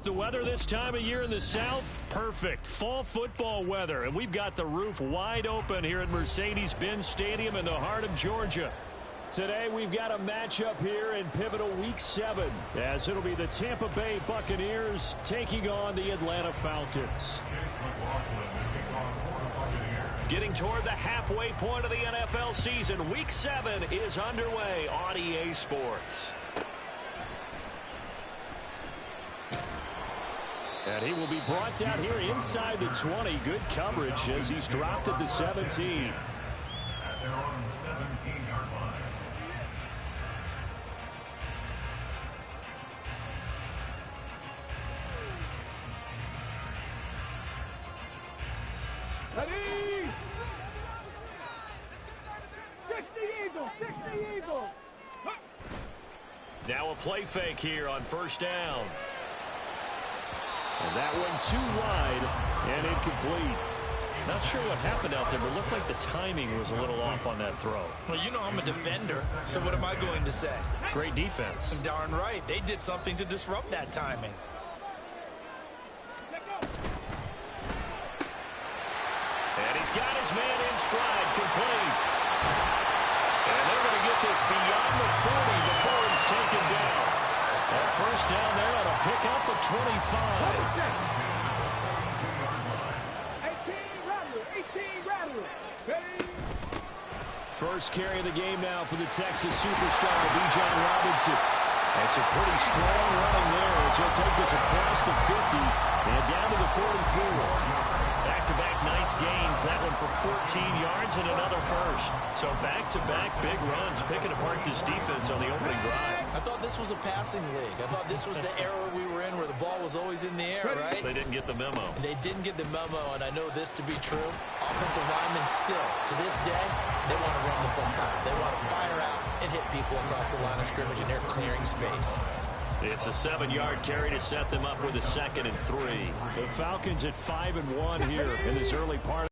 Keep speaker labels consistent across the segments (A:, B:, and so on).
A: The weather this time of year in the South, perfect. Fall football weather, and we've got the roof wide open here at Mercedes-Benz Stadium in the heart of Georgia. Today we've got a matchup here in pivotal Week 7, as it'll be the Tampa Bay Buccaneers taking on the Atlanta Falcons. Getting toward the halfway point of the NFL season, Week 7 is underway on EA Sports. And he will be brought down here inside the 20. Good coverage as he's dropped at the 17.
B: At their own 17-yard line.
C: Ready! 60 Eagles! 60 Eagles!
A: Now a play fake here on first down. And that one too wide and incomplete. Not sure what happened out there, but looked like the timing was a little off on that throw.
D: Well, you know I'm a defender, so what am I going to say?
A: Great defense.
D: Darn right. They did something to disrupt that timing.
A: And he's got his man in stride, complete. And they're going to get this beyond the 40 before he's taken down. That first down there on a pick up at 25.
C: 18 Rattler.
A: First carry of the game now for the Texas superstar, Bijan Robinson. That's a pretty strong running there as he'll take this across the 50 and down to the 44. Back-to-back nice gains. That one for 14 yards and another first. So back-to-back big runs, picking apart this defense on the opening drive.
D: I thought this was a passing league. I thought this was the era we were in where the ball was always in the air, right?
A: They didn't get the memo.
D: They didn't get the memo, and I know this to be true. Offensive linemen still, to this day, they want to run the football. They want to fire out and hit people across the line of scrimmage, and they're clearing space.
A: It's a 7-yard carry to set them up with a 2nd and 3. The Falcons at 5-1 here in this early part.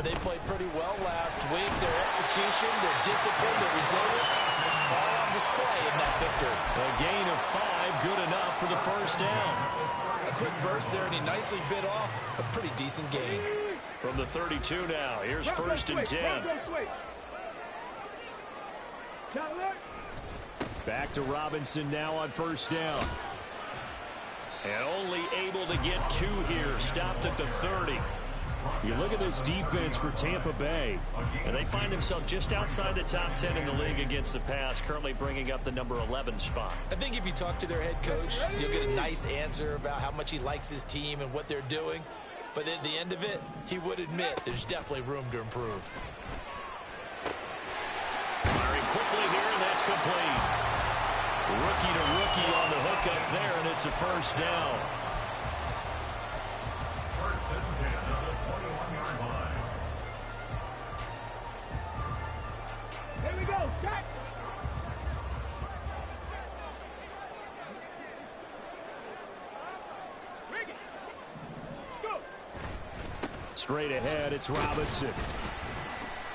D: They played pretty well last week. Their execution, their discipline, their resilience, all on display in that victory.
A: A gain of 5, good enough for the first down.
D: A quick burst there, and he nicely bit off a pretty decent gain.
A: From the 32 now, here's 1st and 10. Back to Robinson now on first down. And only able to get 2 here. Stopped at the 30. You look at this defense for Tampa Bay, and they find themselves just outside the top 10 in the league against the pass, currently bringing up the number 11 spot.
D: I think if you talk to their head coach, you'll get a nice answer about how much he likes his team and what they're doing. But at the end of it, he would admit there's definitely room to improve.
A: Firing quickly here, and that's complete. Rookie to rookie on the hook up there, and it's a first down.
B: First and 10 on the 21-yard line.
C: Here we go, Jack. Bring it. Let's go.
A: Straight ahead, it's Robinson.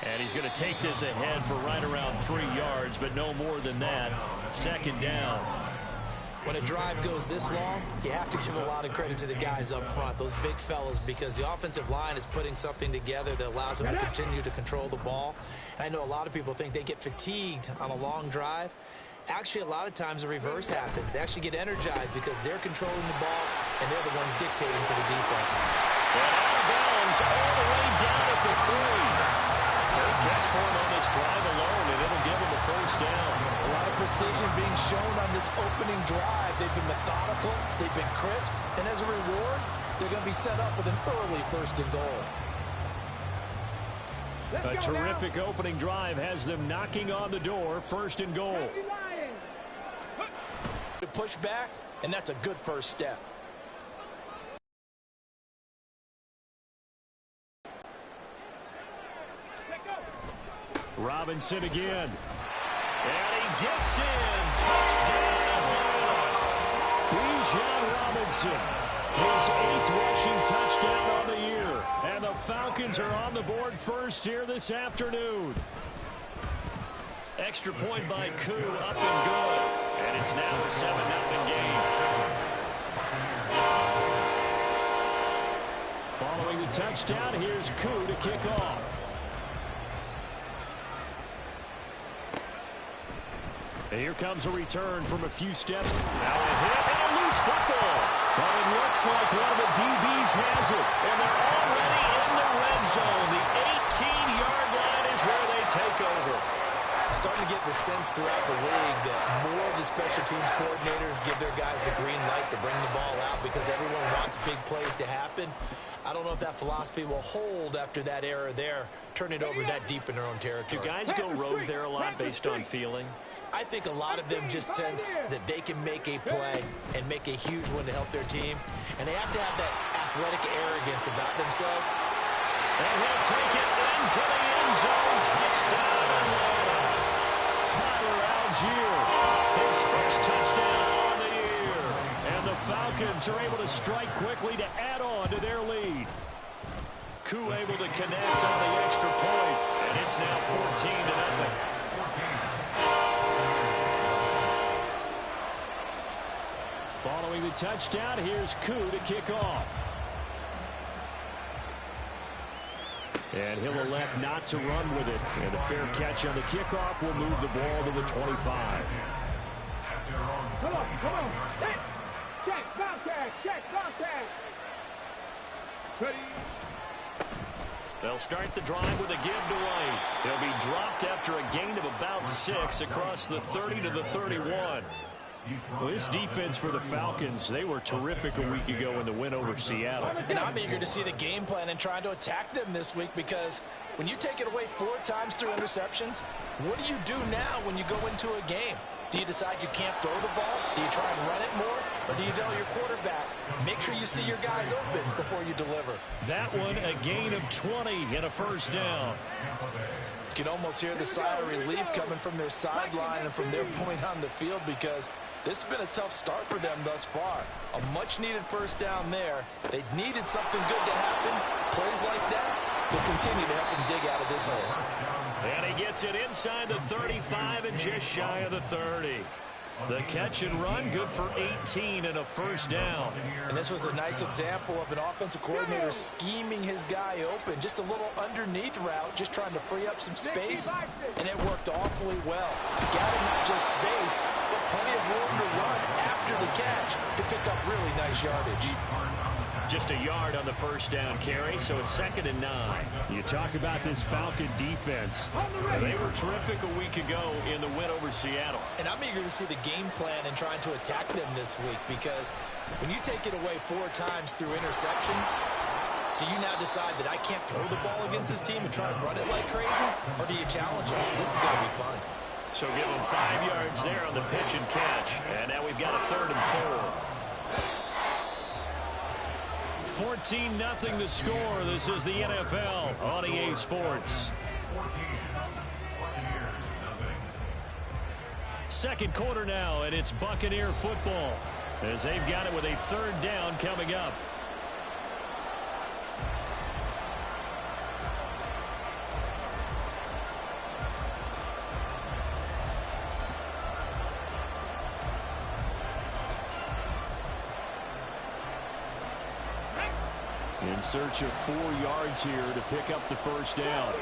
A: And he's going to take this ahead for right around 3 yards, but no more than that. 2nd down.
D: When a drive goes this long, you have to give a lot of credit to the guys up front, those big fellas, because the offensive line is putting something together that allows them to continue to control the ball. And I know a lot of people think they get fatigued on a long drive. Actually, a lot of times the reverse happens. They actually get energized because they're controlling the ball, and they're the ones dictating to the defense.
A: And out of bounds all the way down at the 3. Third catch for him on this drive alone, and it'll give him a first down.
D: A lot of precision being shown on this opening drive. They've been methodical, they've been crisp, and as a reward, they're going to be set up with an early 1st and goal.
A: A terrific opening drive has them knocking on the door. 1st and goal.
D: To push back, and that's a good first step.
A: Robinson again. And he gets in. Touchdown. Bijan Robinson. His 8th rushing touchdown on the year. And the Falcons are on the board first here this afternoon. Extra point by Koo, up and good. And it's now a 7-0 game. Following the touchdown, here's Koo to kick off. And here comes a return from a few steps. Now a hit and a loose football. But it looks like one of the DBs has it. And they're already in the red zone. The 18-yard line is where they take over.
D: Starting to get the sense throughout the league that more of the special teams coordinators give their guys the green light to bring the ball out because everyone wants big plays to happen. I don't know if that philosophy will hold after that error there, turn it over that deep in their own territory.
A: Do guys go rogue there a lot based on feeling?
D: I think a lot of them just sense that they can make a play and make a huge one to help their team, and they have to have that athletic arrogance about themselves.
A: And he'll take it into the end zone. Touchdown. Tyler Algier, his first touchdown on the year. And the Falcons are able to strike quickly to add on to their lead. Koo able to connect on the extra point, and it's now 14-0. Following the touchdown, here's Koo to kick off. And he'll elect not to run with it. And the fair catch on the kickoff will move the ball to the 25.
C: Come on. Hit. Check, contact. Ready.
A: They'll start the drive with a give to White. He'll be dropped after a gain of about 6 across the 30 to the 31. Well, this defense for the Falcons, they were terrific a week ago in the win over Seattle.
D: And I'm eager to see the game plan and trying to attack them this week because when you take it away 4 times through interceptions, what do you do now when you go into a game? Do you decide you can't throw the ball? Do you try and run it more? Or do you tell your quarterback, make sure you see your guys open before you deliver?
A: That one, a gain of 20 and a first down.
D: You can almost hear the sigh of relief coming from their sideline and from their point on the field because this has been a tough start for them thus far. A much-needed first down there. They needed something good to happen. Plays like that will continue to help them dig out of this hole.
A: And he gets it inside the 35 and just shy of the 30. The catch and run, good for 18 and a first down.
D: And this was a nice example of an offensive coordinator scheming his guy open. Just a little underneath route, just trying to free up some space. And it worked awfully well. Got him not just space, but plenty of room to run after the catch to pick up really nice yardage.
A: Just a yard on the first down carry, so it's 2nd and 9. You talk about this Falcon defense. They were terrific a week ago in the win over Seattle.
D: And I'm eager to see the game plan and trying to attack them this week because when you take it away 4 times through interceptions, do you now decide that I can't throw the ball against this team and try and run it like crazy? Or do you challenge them? This is going to be fun.
A: So give them 5 yards there on the pitch and catch. And now we've got a 3rd and 4. 14-0 the score. This is the NFL on EA Sports. Second quarter now, and it's Buccaneer football as they've got it with a 3rd down coming up. In search of 4 yards here to pick up the first down.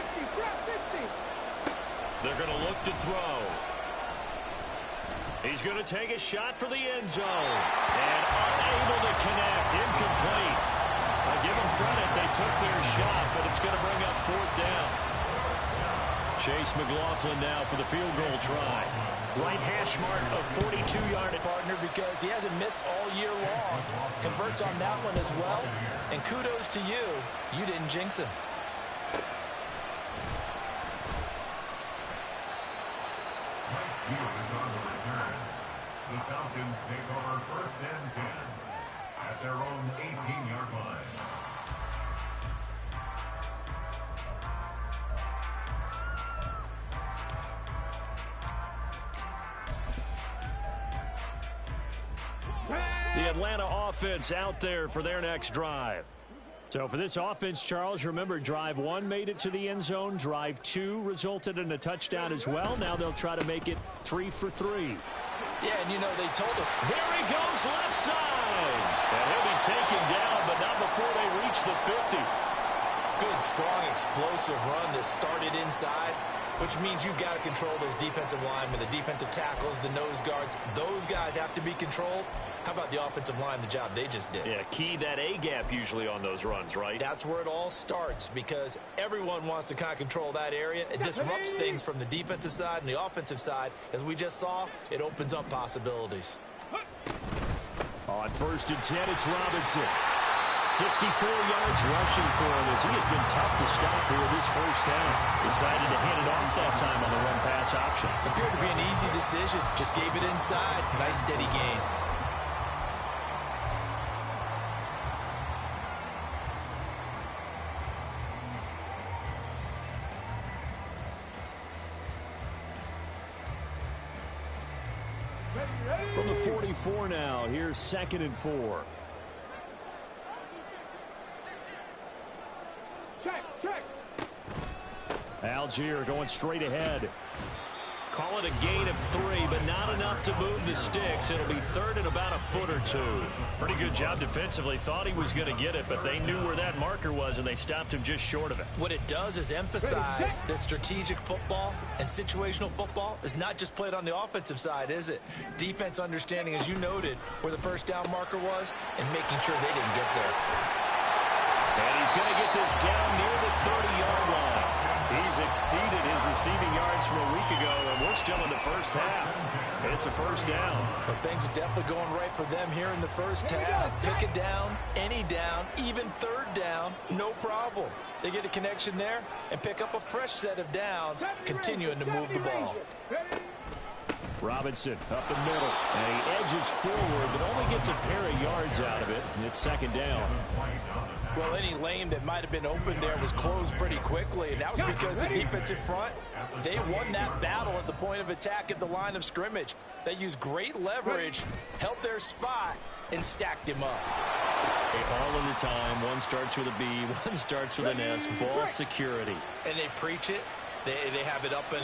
A: They're going to look to throw. He's going to take a shot for the end zone. And unable to connect. Incomplete. I give them credit. They took their shot, but it's going to bring up 4th down. Chase McLaughlin now for the field goal try. Right hash mark of 42-yard
D: partner because he hasn't missed all year long. Converts on that one as well. And kudos to you. You didn't jinx him.
B: The Falcons take over 1st and 10 at their own 18-yard line.
A: The Atlanta offense out there for their next drive. So for this offense, Charles, remember, drive 1 made it to the end zone. Drive 2 resulted in a touchdown as well. Now they'll try to make it 3 for 3.
D: Yeah, and you know, they told us.
A: There he goes, left side. And he'll be taken down, but not before they reach the 50.
D: Good, strong, explosive run that started inside, which means you've got to control those defensive linemen, the defensive tackles, the nose guards. Those guys have to be controlled. How about the offensive line, the job they just did?
A: Yeah, key that A-gap usually on those runs, right?
D: That's where it all starts, because everyone wants to kind of control that area. It disrupts things from the defensive side and the offensive side. As we just saw, it opens up possibilities.
A: On 1st and 10, it's Robinson. 64 yards rushing for him as he has been tough to stop here this first half. Decided to hand it off that time on the run-pass option.
D: Appeared to be an easy decision. Just gave it inside. Nice, steady gain.
A: From the 44 now, here's 2nd and 4. Algier going straight ahead. Call it a gain of 3, but not enough to move the sticks. It'll be 3rd and about a foot or 2. Pretty good job defensively. Thought he was going to get it, but they knew where that marker was, and they stopped him just short of it.
D: What it does is emphasize that strategic football and situational football is not just played on the offensive side, is it? Defense understanding, as you noted, where the first down marker was and making sure they didn't get there.
A: And he's going to get this down near the 30-yard line. He's exceeded his receiving yards from a week ago, and we're still in the first half. It's a first down.
D: But things are definitely going right for them here in the first half. Pick a down, any down, even 3rd down, no problem. They get a connection there and pick up a fresh set of downs, continuing to move the ball.
A: Robinson up the middle, and he edges forward, but only gets a pair of yards out of it, and it's 2nd down.
D: Well, any lane that might have been open there was closed pretty quickly, and that was because the defensive front, they won that battle at the point of attack at the line of scrimmage. They used great leverage, held their spot, and stacked him up.
A: All of the time, one starts with a B, one starts with an S, ball security.
D: And they preach it. They have it up in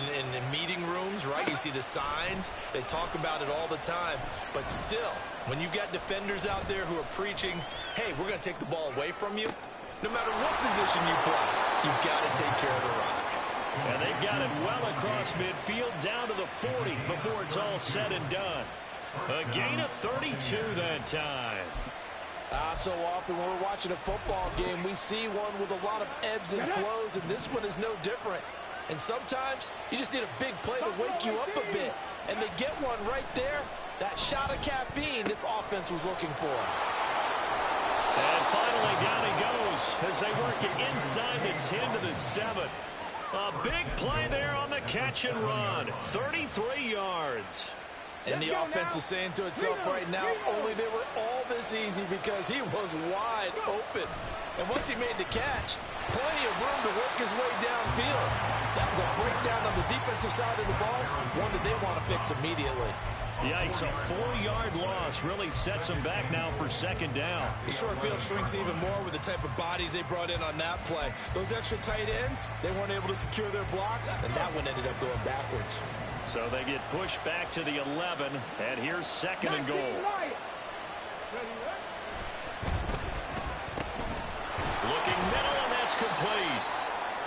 D: meeting rooms, right? You see the signs. They talk about it all the time. But still, when you've got defenders out there who are preaching, hey, we're going to take the ball away from you, no matter what position you play, you've got to take care of the rock.
A: And they've got it well across midfield, down to the 40 before it's all said and done. A gain of 32 that time.
E: So often when we're watching a football game, we see one with a lot of ebbs and flows, and this one is no different. And sometimes you just need a big play to wake you up a bit. And they get one right there. That shot of caffeine this offense was looking for.
A: And finally down he goes as they work it inside the 10 to the 7. A big play there on the catch and run. 33 yards.
E: And the offense is saying to itself right now, only they were all this easy because he was wide open. And once he made the catch, plenty of room to work his way downfield. That was a breakdown on the defensive side of the ball, one that they want to fix immediately.
A: Yikes, a 4-yard loss really sets them back now for 2nd down.
D: The short field shrinks even more with the type of bodies they brought in on that play. Those extra tight ends, they weren't able to secure their blocks, and that one ended up going backwards.
A: So they get pushed back to the 11, and here's 2nd and goal. Looking middle, and that's complete.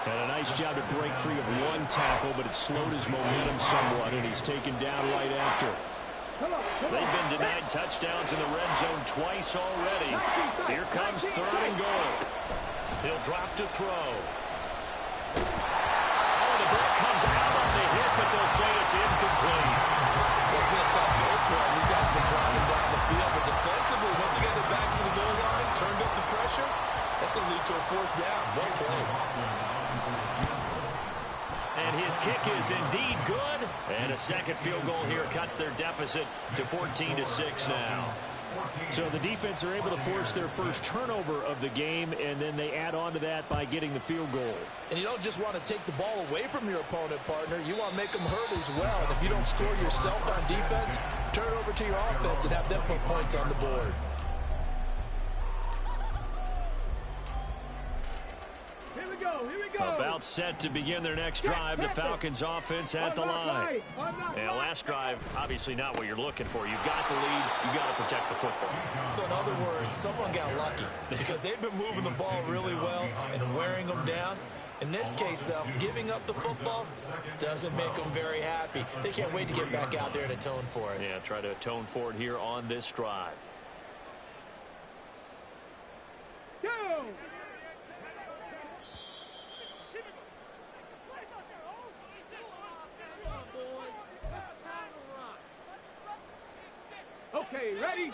A: And a nice job to break free of one tackle, but it slowed his momentum somewhat, and he's taken down right after. They've been denied touchdowns in the red zone twice already. Here comes 3rd and goal. He'll drop to throw. Oh, the ball comes out on the hit, but they'll say it's incomplete.
D: It's been a tough goal for him. These guys have been driving down the field, but defensively, once they get their backs to the goal line, turned up the pressure, that's going to lead to a 4th down. Well played.
A: And his kick is indeed good. And a second field goal here cuts their deficit to 14-6 now. So the defense are able to force their first turnover of the game, and then they add on to that by getting the field goal.
E: And you don't just want to take the ball away from your opponent, partner. You want to make them hurt as well. And if you don't score yourself on defense, turn it over to your offense and have them put points on the board.
A: About set to begin their next drive. The Falcons offense at the line. And last drive, obviously not what you're looking for. You've got the lead. You've got to protect the football.
E: So in other words, someone got lucky because they've been moving the ball really well and wearing them down. In this case, though, giving up the football doesn't make them very happy. They can't wait to get back out there and atone for it.
A: Yeah, try to atone for it here on this drive.
C: Go! Okay, ready?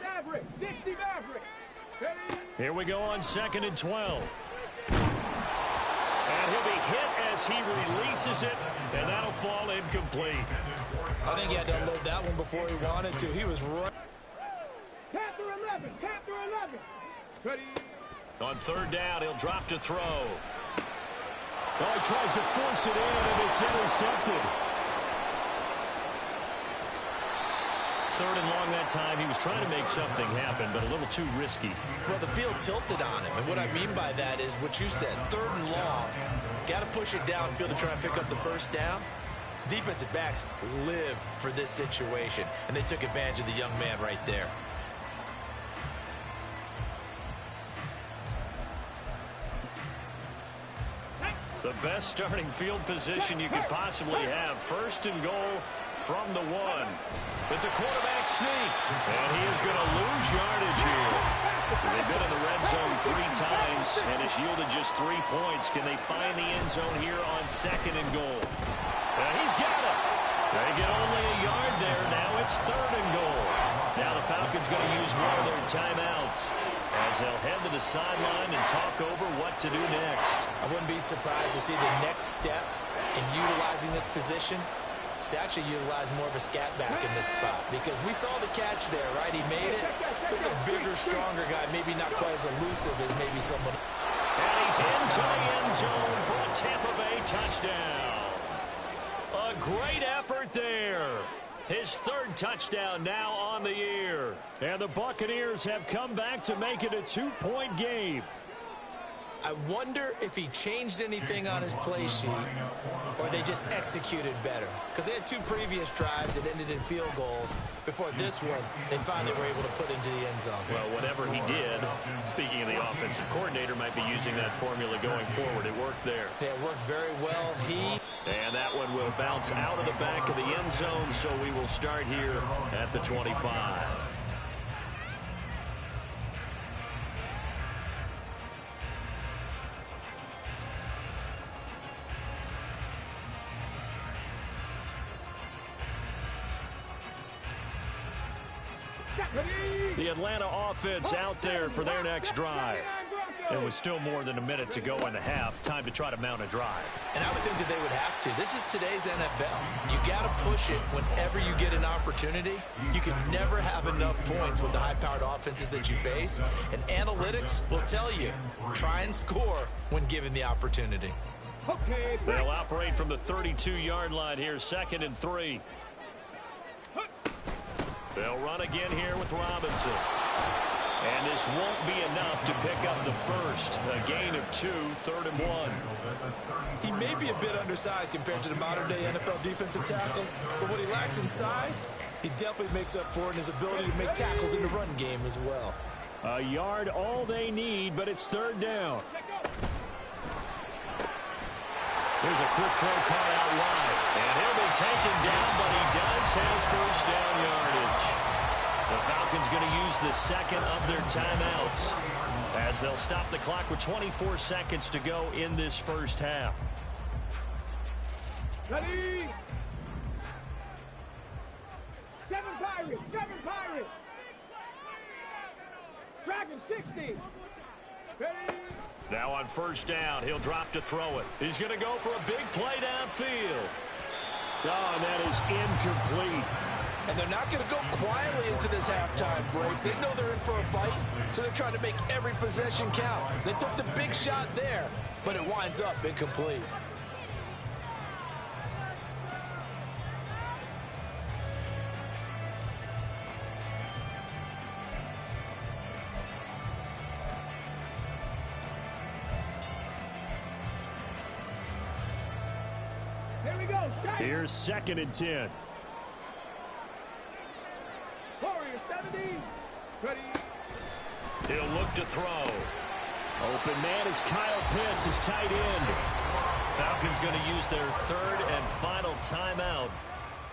C: Maverick.
A: Here we go on 2nd and 12. And he'll be hit as he releases it, and that'll fall incomplete.
E: I think he had to unload that one before he wanted to. He was right.
C: Panther 11. Ready?
A: On 3rd down, he'll drop to throw. Oh, he tries to force it in, and it's intercepted. 3rd and long that time. He was trying to make something happen, but a little too risky.
E: Well, the field tilted on him, and what I mean by that is what you said. 3rd and long, got to push it downfield to try and pick up the first down. Defensive backs live for this situation, and they took advantage of the young man right there.
A: The best starting field position you could possibly have. 1st and goal from the 1. It's a quarterback sneak, and he is going to lose yardage here. They've been in the red zone 3 times, and it's yielded just 3 points. Can they find the end zone here on 2nd and goal? He's got it. They get only a yard there. Now it's 3rd and goal. Now the Falcons going to use one of their timeouts as they'll head to the sideline and talk over what to do next.
E: I wouldn't be surprised to see the next step in utilizing this position is to actually utilize more of a scat back in this spot, because we saw the catch there, right? He made it. It's a bigger, stronger guy, maybe not quite as elusive as maybe someone.
A: And he's into the end zone for a Tampa Bay touchdown. A great effort there. His 3rd touchdown now on the year. And the Buccaneers have come back to make it a 2-point game.
E: I wonder if he changed anything on his play sheet or they just executed better. Because they had 2 previous drives that ended in field goals. Before this one, they finally were able to put into the end zone.
A: Well, whatever he did, speaking of the offensive coordinator, might be using that formula going forward. It worked there.
E: Yeah, it worked very well.
A: And that one will bounce out of the back of the end zone, so we will start here at the 25. The Atlanta offense out there for their next drive. It was still more than a minute to go in the half. Time to try to mount a drive.
E: And I would think that they would have to. This is today's NFL. You got to push it whenever you get an opportunity. You can never have enough points with the high-powered offenses that you face. And analytics will tell you, try and score when given the opportunity.
A: They'll operate from the 32-yard line here, 2nd and 3. They'll run again here with Robinson. And this won't be enough to pick up the first. A gain of 2, 3rd and 1.
E: He may be a bit undersized compared to the modern-day NFL defensive tackle, but what he lacks in size, he definitely makes up for in his ability to make tackles in the run game as well.
A: A yard all they need, but it's 3rd down. Here's a quick throw caught out wide. And he'll be taken down, but he does have first down yardage. The Falcons going to use the 2nd of their timeouts as they'll stop the clock with 24 seconds to go in this first half.
C: Ready? 7 Pirates! Dragon 60!
A: Now on first down, he'll drop to throw it. He's going to go for a big play downfield. Oh, and that is incomplete.
E: And they're not going to go quietly into this halftime break. They know they're in for a fight, so they're trying to make every possession count. They took the big shot there, but it winds up incomplete.
A: Here's 2nd and 10.
C: Warrior 70. Ready.
A: He'll look to throw. Open man is Kyle Pitts, his tight end. Falcons going to use their 3rd and final timeout,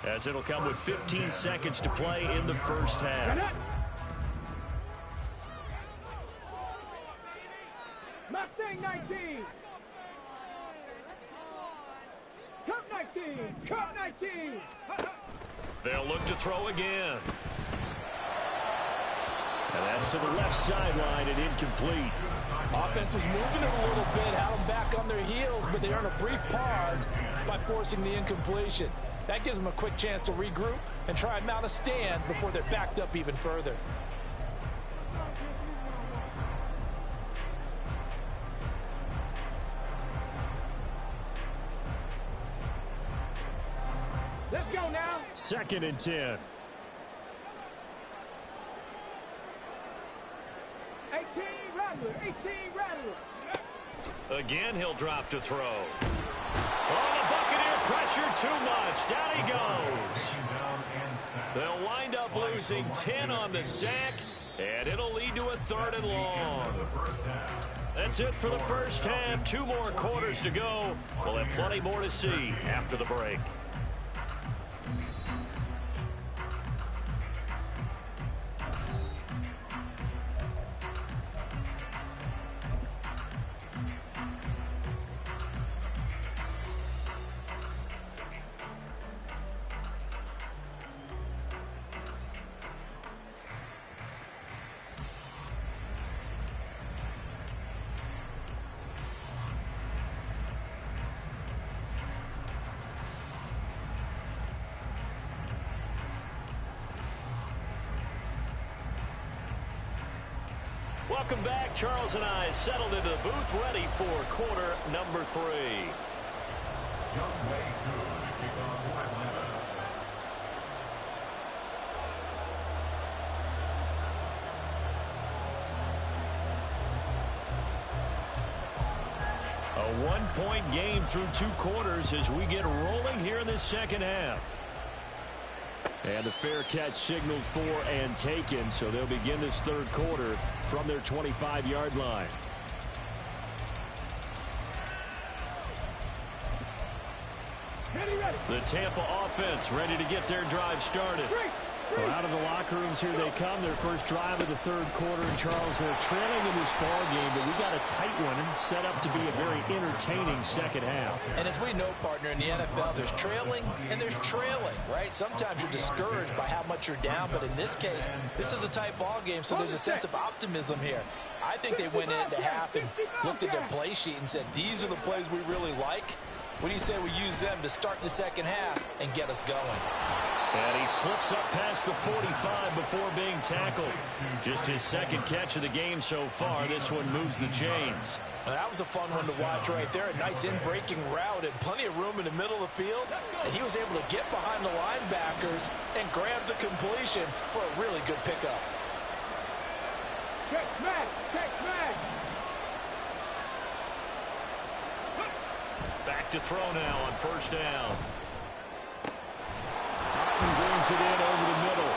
A: as it'll come with 15 seconds to play in the first half.
C: Mustang 19. Cup 19! Cup 19!
A: They'll look to throw again. And that's to the left sideline and incomplete.
E: Offense was moving it a little bit, had them back on their heels, but they earn a brief pause by forcing the incompletion. That gives them a quick chance to regroup and try and mount a stand before they're backed up even further.
C: Let's go now.
A: 2nd and 10.
C: 18 Rattler. 18 Rattler.
A: Again, he'll drop to throw. Oh, the Buccaneer pressure too much. Down he goes. They'll wind up losing 10 on the sack, and it'll lead to a 3rd and long. That's it for the first half. 2 more quarters to go. We'll have plenty more to see after the break. Welcome back. Charles and I settled into the booth, ready for quarter number 3. A 1-point game through 2 quarters as we get rolling here in the second half. And the fair catch signaled for and taken, so they'll begin this 3rd quarter from their 25-yard line. The Tampa offense ready to get their drive started. Well, out of the locker rooms here they come. Their first drive of the 3rd quarter. And Charles, they're trailing in this ball game, but we got a tight one and set up to be a very entertaining second half.
E: And as we know, partner, in the NFL, there's trailing and there's trailing, right? Sometimes you're discouraged by how much you're down, but in this case, this is a tight ball game, so there's a sense of optimism here. I think they went into half and looked at their play sheet and said, these are the plays we really like. What do you say we use them to start the second half and get us going?
A: And he slips up past the 45 before being tackled. Just his 2nd catch of the game so far. This one moves the chains.
E: Now, that was a fun one to watch right there. A nice in-breaking route and plenty of room in the middle of the field. And he was able to get behind the linebackers and grab the completion for a really good pickup.
C: Check smack. Check smack.
A: Back to throw now on first down. Brings it in over the middle.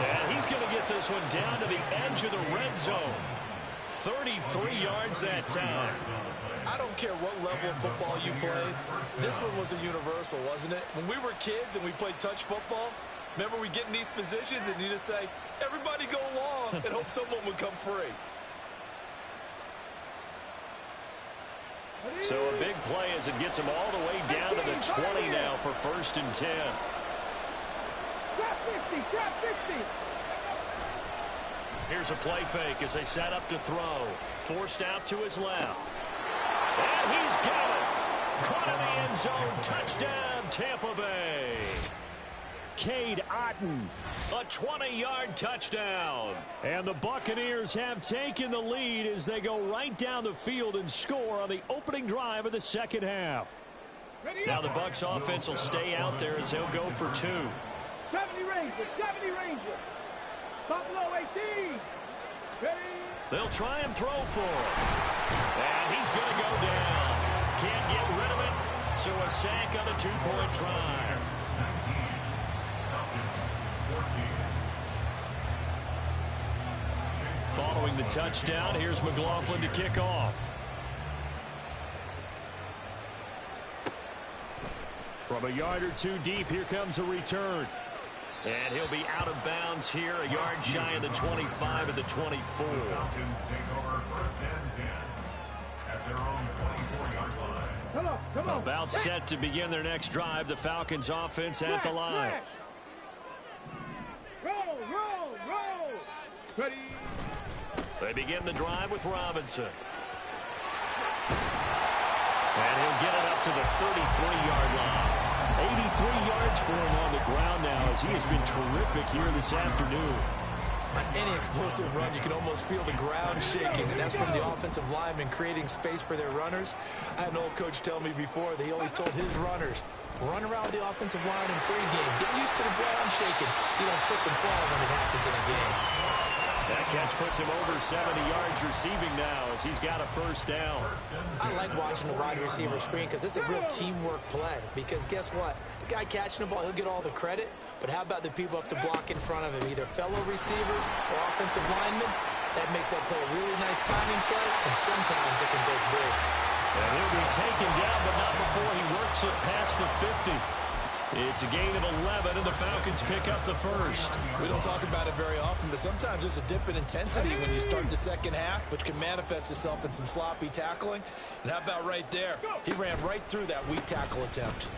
A: And he's going to get this one down to the edge of the red zone. 33 yards that time.
F: I don't care what level of football you played. This one was a universal, wasn't it? When we were kids and we played touch football, remember we get in these positions and you just say, everybody go along and hope someone would come free.
A: So a big play as it gets him all the way down to the 20 now for 1st and 10.
C: Drop 50, drop 50.
A: Here's a play fake as they set up to throw. Forced out to his left. And he's got it. Caught in the end zone. Touchdown, Tampa Bay. Cade Otton, a 20-yard touchdown. And the Buccaneers have taken the lead as they go right down the field and score on the opening drive of the second half. Now the Bucs offense will stay out there as they'll go for 2.
C: 70 Ranger, 70 Ranger. Buffalo 18. Ready.
A: They'll try and throw for him. And he's going to go down. Can't get rid of it. So a sack on a 2-point try. Following the touchdown, here's McLaughlin to kick off. From a yard or 2 deep, here comes a return. And he'll be out of bounds here, a yard shy of the 25 and the 24.
B: Falcons take over 1st and 10 at their own 24-yard line.
C: Come on.
A: About set to begin their next drive, the Falcons offense at the line.
C: Roll. Ready.
A: They begin the drive with Robinson. And he'll get it up to the 33-yard line. 83 yards for him on the ground now as he has been terrific here this afternoon.
F: On any explosive run, you can almost feel the ground shaking, and that's from the offensive linemen creating space for their runners. I had an old coach tell me before that he always told his runners, run around the offensive line in pregame. Get used to the ground shaking so you don't trip and fall when it happens in a game.
A: That catch puts him over 70 yards receiving now as he's got a first down.
F: I like watching the wide receiver screen because it's a real teamwork play. Because guess what? The guy catching the ball, he'll get all the credit. But how about the people up to block in front of him, either fellow receivers or offensive linemen? That makes that play a really nice timing play, and sometimes it can break big.
A: And he'll be taken down, but not before he works it past the 50. It's a gain of 11, and the Falcons pick up the first.
F: We don't talk about it very often, but sometimes there's a dip in intensity when you start the second half, which can manifest itself in some sloppy tackling. And how about right there? He ran right through that weak tackle attempt.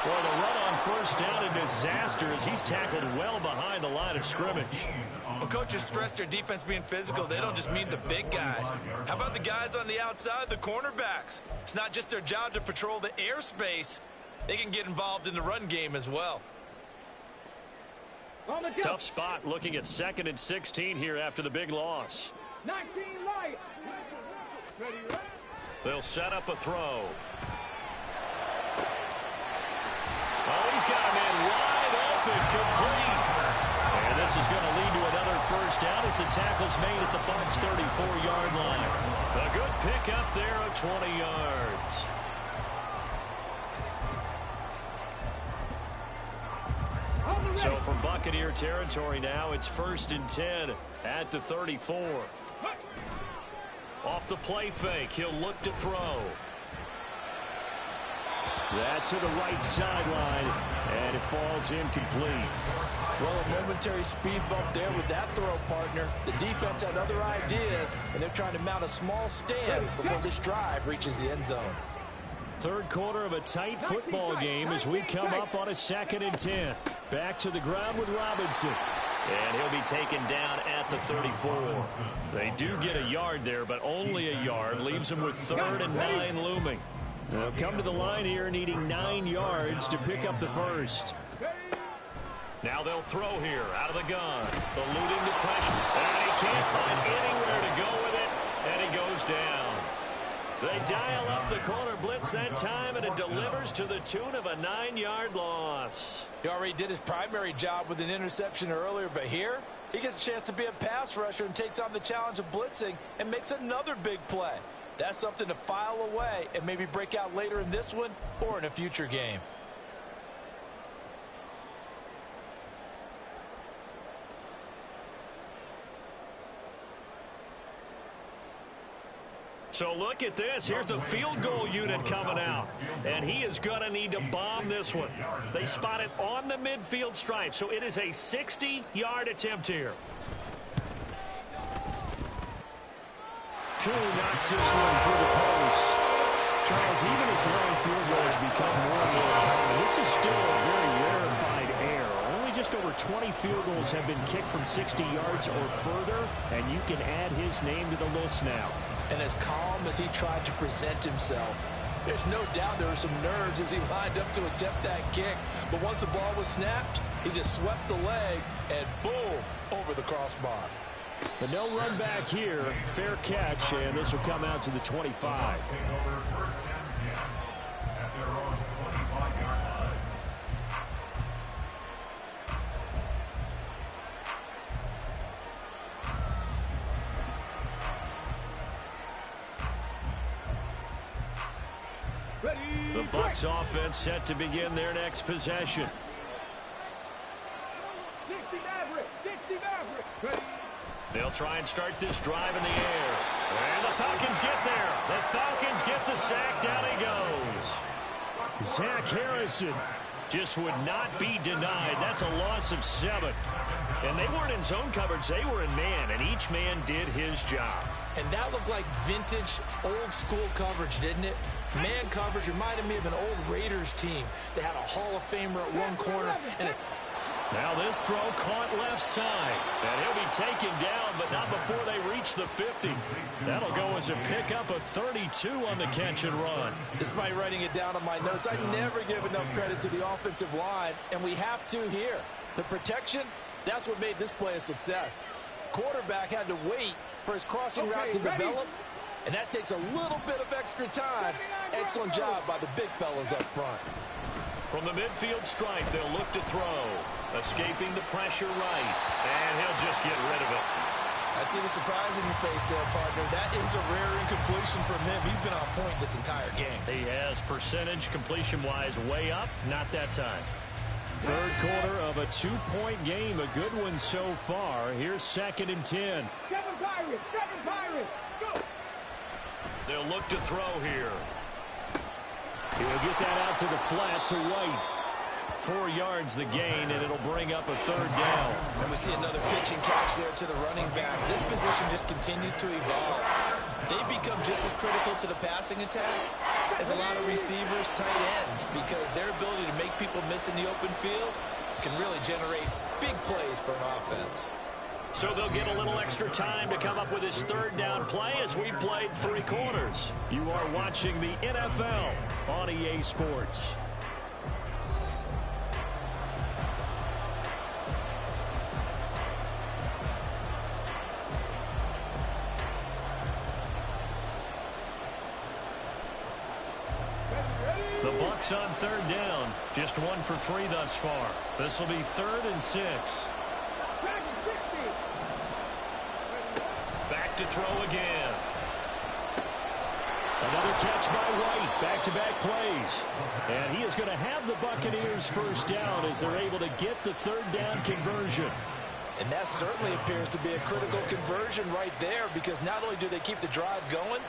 A: Well, the run on first down, a disaster as he's tackled well behind the line of scrimmage.
F: When coaches stress their defense being physical, they don't just mean the big guys. How about the guys on the outside, the cornerbacks? It's not just their job to patrol the airspace. They can get involved in the run game as well.
A: Tough spot looking at 2nd and 16 here after the big loss.
C: 19 light. Ready.
A: They'll set up a throw. Oh, he's got a man wide open, complete. And this is going to lead to another first down as the tackle's made at the Bucs' 34-yard line. A good pick up there of 20 yards. So from Buccaneer territory now, it's 1st and 10 at the 34. Off the play fake, he'll look to throw. That's to the right sideline, and it falls incomplete.
F: Well, a momentary speed bump there with that throw, partner. The defense had other ideas, and they're trying to mount a small stand before this drive reaches the end zone.
A: Third quarter of a tight football game as we come up on a 2nd and 10. Back to the ground with Robinson. And he'll be taken down at the 34. They do get a yard there, but only a yard. Leaves them with 3rd and 9 looming. They'll come to the line here needing 9 yards to pick up the first. Now they'll throw here out of the gun. Eluding the pressure. And he can't find anywhere to go with it. And he goes down. They dial up the corner blitz that time, and it delivers to the tune of a 9-yard loss.
F: He already did his primary job with an interception earlier, but here he gets a chance to be a pass rusher and takes on the challenge of blitzing and makes another big play. That's something to file away and maybe break out later in this one or in a future game.
A: So look at this. Here's the field goal unit coming out. And he is going to need to bomb this one. They spot it on the midfield stripe. So it is a 60-yard attempt here. Koo knocks this one through the post. Charles, even as long field goals become more and more common, this is still a very rarefied air. Only just Just over 20 field goals have been kicked from 60 yards or further, and you can add his name to the list now.
E: And as calm as he tried to present himself, there's no doubt there were some nerves as he lined up to attempt that kick. But once the ball was snapped, he just swept the leg and boom, over the crossbar.
A: But no run back here. Fair catch, and this will come out to the 25. The Bucs offense set to begin their next possession.
C: 60 Maverick, 60 Maverick. Ready.
A: They'll try and start this drive in the air. And the Falcons get there. The Falcons get the sack. Down he goes. Zach Harrison just would not be denied. That's a loss of 7. And they weren't in zone coverage. They were in man, and each man did his job.
D: And that looked like vintage, old-school coverage, didn't it? Man coverage reminded me of an old Raiders team. They had a Hall of Famer at one corner. And
A: now this throw caught left side. And he'll be taken down, but not before they reach the 50. That'll go as a pickup of 32 on the catch and run.
E: Despite writing it down on my notes, I never give enough credit to the offensive line, and we have to here. The protection, that's what made this play a success. Quarterback had to wait for his crossing route to develop, and that takes a little bit of extra time. Excellent job by the big fellas up front.
A: From the midfield stripe, they'll look to throw. Escaping the pressure right, and he'll just get rid of it.
F: I see the surprise in your face there, partner. That is a rare incompletion from him. He's been on point this entire game.
A: He has percentage completion-wise way up, not that time. Third quarter of a 2-point game, a good one so far. Here's 2nd and 10.
C: 7 Pirates, 7 Pirates. Go.
A: They'll look to throw here. He'll get that out to the flat to White. 4 yards the gain, and it'll bring up a 3rd down.
F: And we see another pitch and catch there to the running back. This position just continues to evolve. They become just as critical to the passing attack as a lot of receivers, tight ends, because their ability to make people miss in the open field can really generate big plays for an offense.
A: So they'll get a little extra time to come up with his 3rd down play as we've played 3 quarters. You are watching the NFL on EA Sports. The Bucs on 3rd down. Just 1 for 3 thus far. This will be 3rd and 6. Back to throw again. Another catch by White. Back-to-back plays. And he is going to have the Buccaneers 1st down as they're able to get the 3rd down conversion.
E: And that certainly appears to be a critical conversion right there, because not only do they keep the drive going,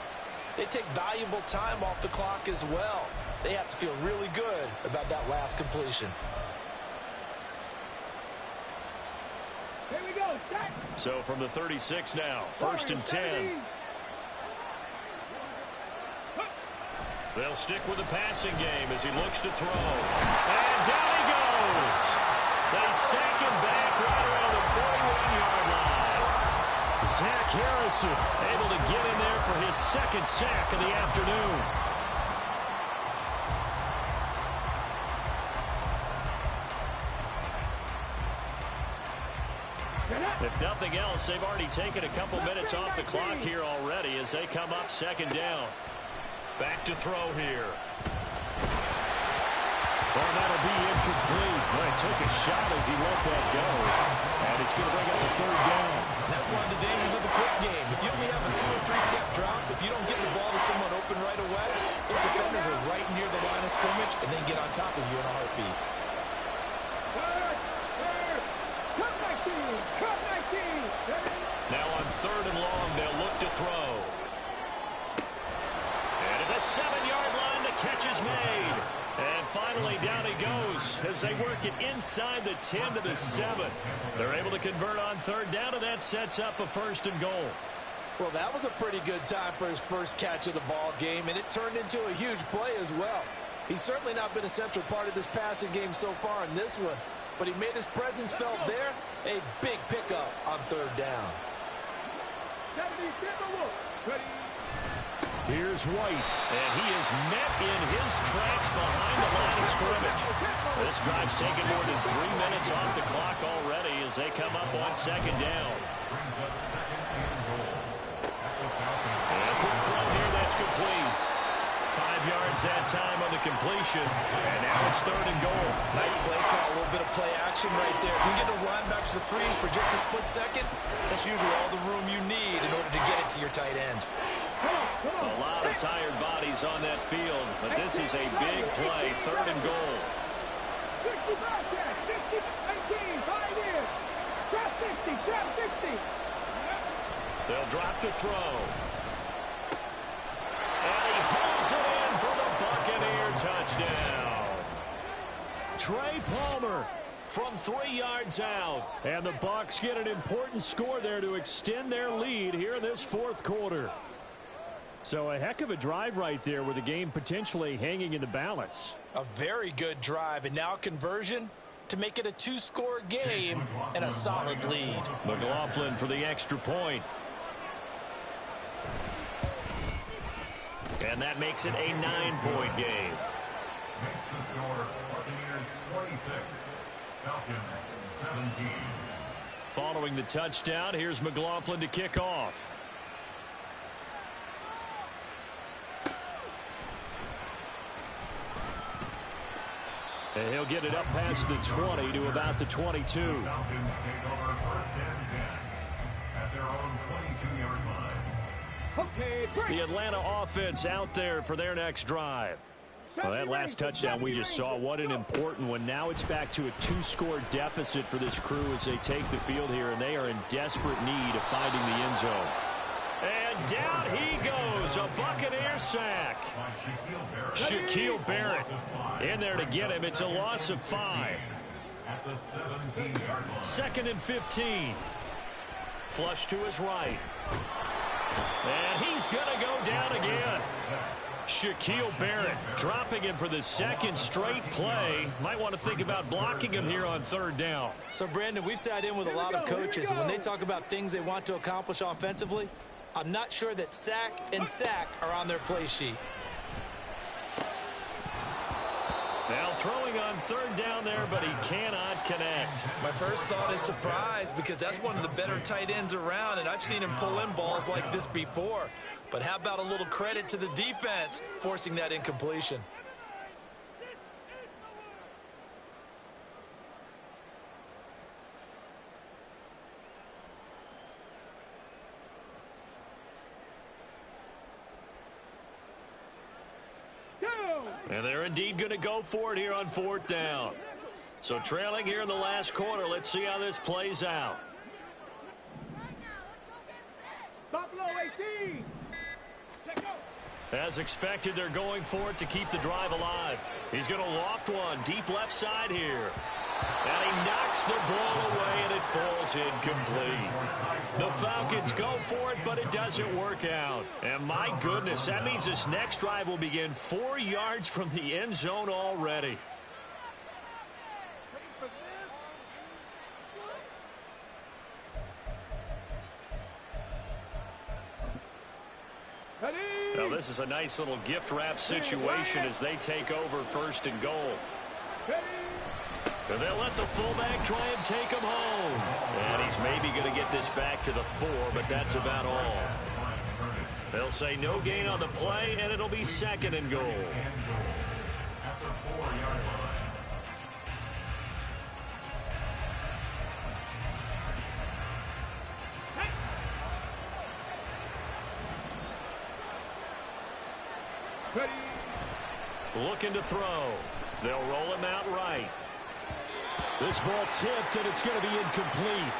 E: they take valuable time off the clock as well. They have to feel really good about that last completion.
C: Here we go, set.
A: So from the 36 now, 1st and 10. They'll stick with the passing game as he looks to throw. And down he goes. They sack him back right around the 41-yard line. Zach Harrison able to get in there for his 2nd sack of the afternoon. If nothing else, they've already taken a couple minutes off the clock here already as they come up 2nd down. Back to throw here. Well, that'll be incomplete. Well, he took a shot as he let that go. And it's going to bring up a 3rd down.
F: That's one of the dangers of the quick game. If you only have a 2- or 3-step drop, if you don't get the ball to someone open right away, those defenders are right near the line of scrimmage and then get on top of you in a heartbeat.
A: Now on 3rd and long, they'll look to throw. And at the 7-yard line, the catch is made. And finally, down he goes as they work it inside the 10 to the 7. They're able to convert on 3rd down, and that sets up a 1st and goal.
E: Well, that was a pretty good time for his first catch of the ball game, and it turned into a huge play as well. He's certainly not been a central part of this passing game so far in this one, but he made his presence felt there. A big pickup on third down.
A: Here's White, and he is met in his tracks behind the line of scrimmage. This drive's taken more than 3 minutes off the clock already as they come up on second down. And a quick throw here, that's complete. 5 yards that time on the completion, and now it's third and goal.
E: Nice play call, a little bit of play action right there. If you get those linebackers to freeze for just a split second, that's usually all the room you need in order to get it to your tight end.
A: A lot of tired bodies on that field, but this is a big play, third and goal.
C: 60 back there, 60, 18, 5 in. Trap 60.
A: They'll drop to throw. And he hauls it in for the Buccaneer touchdown. Trey Palmer from 3 yards out. And the Bucs get an important score there to extend their lead here in this fourth quarter. So a heck of a drive right there with the game potentially hanging in the balance.
E: A very good drive, and now conversion to make it a 2-score game and a solid lead.
A: McLaughlin for the extra point. And that makes it a 9-point game.
B: Makes the score Buccaneers 26, Falcons 17.
A: Following the touchdown, here's McLaughlin to kick off. And he'll get it up past the 20 to about the 22.
B: Falcons take over first and 10 at their own 22-yard line.
C: Okay, break.
A: The Atlanta offense out there for their next drive. Well, that last touchdown we just saw, what an important one. Now it's back to a 2-score deficit for this crew as they take the field here, and they are in desperate need of finding the end zone. And down he goes, a Buccaneer sack. Shaquille Barrett in there to get him. It's a loss of 5.
B: At the 17-yard line.
A: 2nd and 15. Flush to his right. And he's going to go down again. Shaquille Barrett dropping him for the second straight play. Might want to think about blocking him here on third down.
E: So, Brandon, we've sat in with a lot of coaches, and when they talk about things they want to accomplish offensively, I'm not sure that sack and sack are on their play sheet.
A: Now throwing on third down there, but he cannot connect.
E: My first thought is surprise, because that's one of the better tight ends around, and I've seen him pull in balls like this before. But how about a little credit to the defense forcing that incompletion?
A: And they're indeed going to go for it here on fourth down. So trailing here in the last quarter, let's see how this plays out.
C: Stop low, 18.
A: As expected, they're going for it to keep the drive alive. He's going to loft one deep left side here. And he knocks the ball away, and it falls incomplete. The Falcons go for it, but it doesn't work out. And my goodness, that means this next drive will begin 4 yards from the end zone already. Now this is a nice little gift wrap situation as they take over first and goal. And they'll let the fullback try and take him home. And he's maybe going to get this back to the 4, but that's about all. They'll say no gain on the play, and it'll be second and goal.
B: At the 4-yard line.
A: Looking to throw. They'll roll him out right. This ball tipped, and it's going to be incomplete.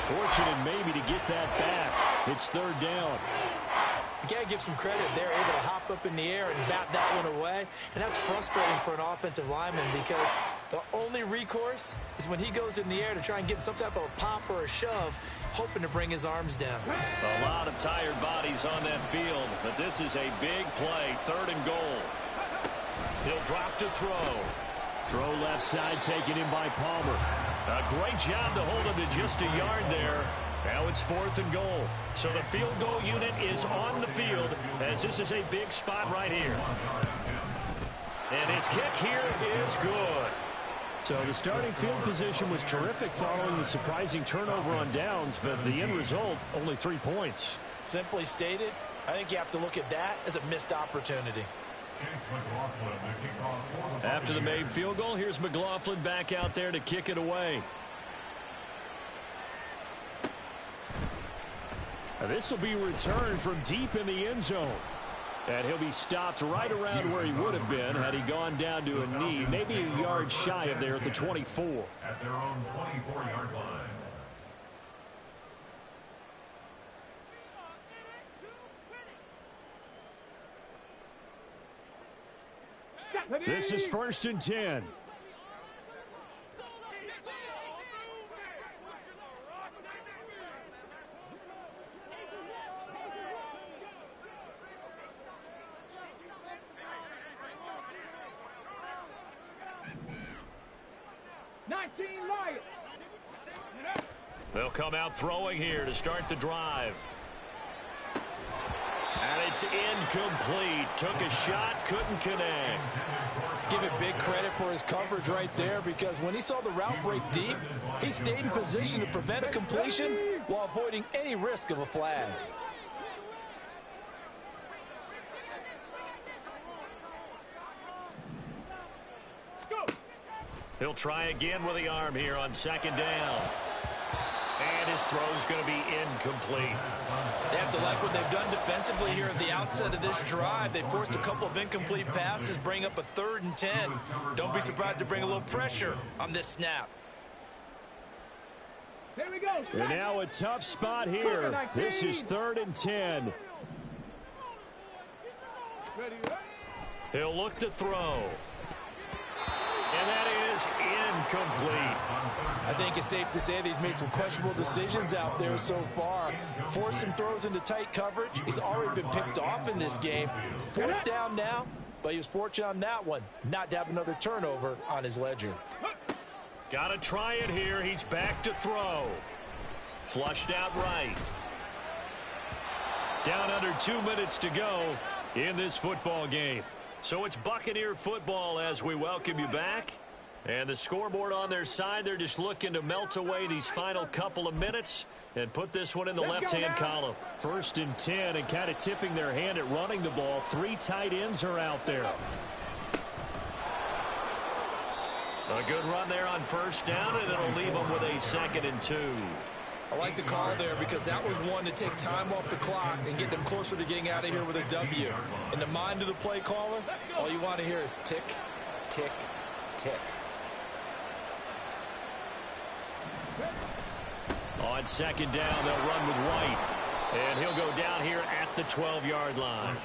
A: Fortunate maybe to get that back. It's third down.
E: You got to give some credit. They're able to hop up in the air and bat that one away. And that's frustrating for an offensive lineman because the only recourse is when he goes in the air to try and get some type of a pop or a shove, hoping to bring his arms down.
A: A lot of tired bodies on that field, but this is a big play, third and goal. He'll drop to throw. Throw left side taken in by Palmer. A great job to hold him to just a yard there. Now it's 4th and goal. So the field goal unit is on the field as this is a big spot right here. And his kick here is good. So the starting field position was terrific following the surprising turnover on downs, but the end result, only 3 points.
D: Simply stated, I think you have to look at that as a missed opportunity.
A: After the made field goal, here's McLaughlin back out there to kick it away. This will be returned from deep in the end zone. And he'll be stopped right around where he would have been had he gone down to a knee, maybe a yard shy of there at the 24.
B: At their own 24-yard line.
A: This is 1st and 10. They'll come out throwing here to start the drive. And it's incomplete. Took a shot, couldn't connect.
E: Give it big credit for his coverage right there, because when he saw the route break deep, he stayed in position to prevent a completion while avoiding any risk of a flag.
A: He'll try again with the arm here on 2nd down. And his throw's going to be incomplete.
D: They have to like what they've done defensively here at the outset of this drive. They forced a couple of incomplete passes, bring up a 3rd and 10. Don't be surprised to bring a little pressure on this snap.
C: Here we go.
A: And now a tough spot here. This is 3rd and 10. He'll look to throw. And that is incomplete.
E: I think it's safe to say that he's made some questionable decisions out there so far. Forced some throws into tight coverage. He's already been picked off in this game. 4th down now, but he was fortunate on that one not to have another turnover on his ledger.
A: Got to try it here. He's back to throw. Flushed out right. Down under 2 minutes to go in this football game. So it's Buccaneer football as we welcome you back. And the scoreboard on their side, they're just looking to melt away these final couple of minutes and put this one in the left-hand column. 1st and 10, and kind of tipping their hand at running the ball. 3 tight ends are out there. A good run there on 1st down, and it'll leave them with a 2nd and 2.
F: I like the call there because that was one to take time off the clock and get them closer to getting out of here with a W. In the mind of the play caller, all you want to hear is tick, tick, tick.
A: On 2nd down, they'll run with White. And he'll go down here at the 12-yard line.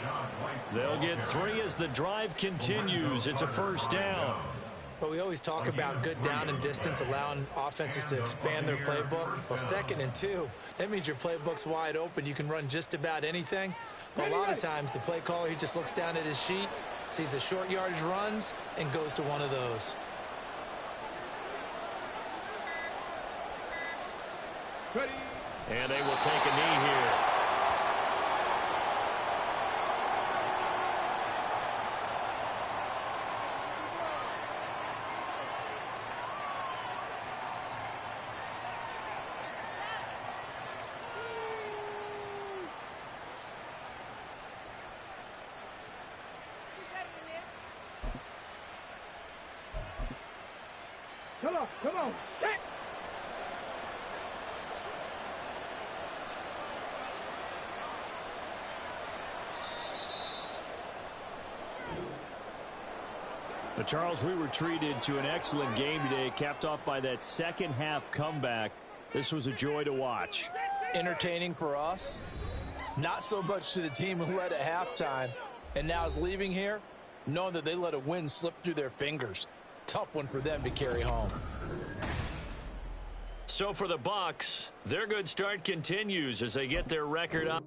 A: They'll get 3 as the drive continues. It's a 1st down.
D: But we always talk about good down and distance, allowing offenses to expand their playbook. Well, 2nd and 2, that means your playbook's wide open. You can run just about anything. But a lot of times, the play caller, he just looks down at his sheet, sees the short yardage runs, and goes to one of those.
A: And they will take a knee here.
C: Come on, set.
A: But Charles, we were treated to an excellent game today, capped off by that second half comeback. This was a joy to watch.
E: Entertaining for us, not so much to the team who led at halftime and now is leaving here knowing that they let a win slip through their fingers. Tough one for them to carry home.
A: So for the Bucs, their good start continues as they get their record up.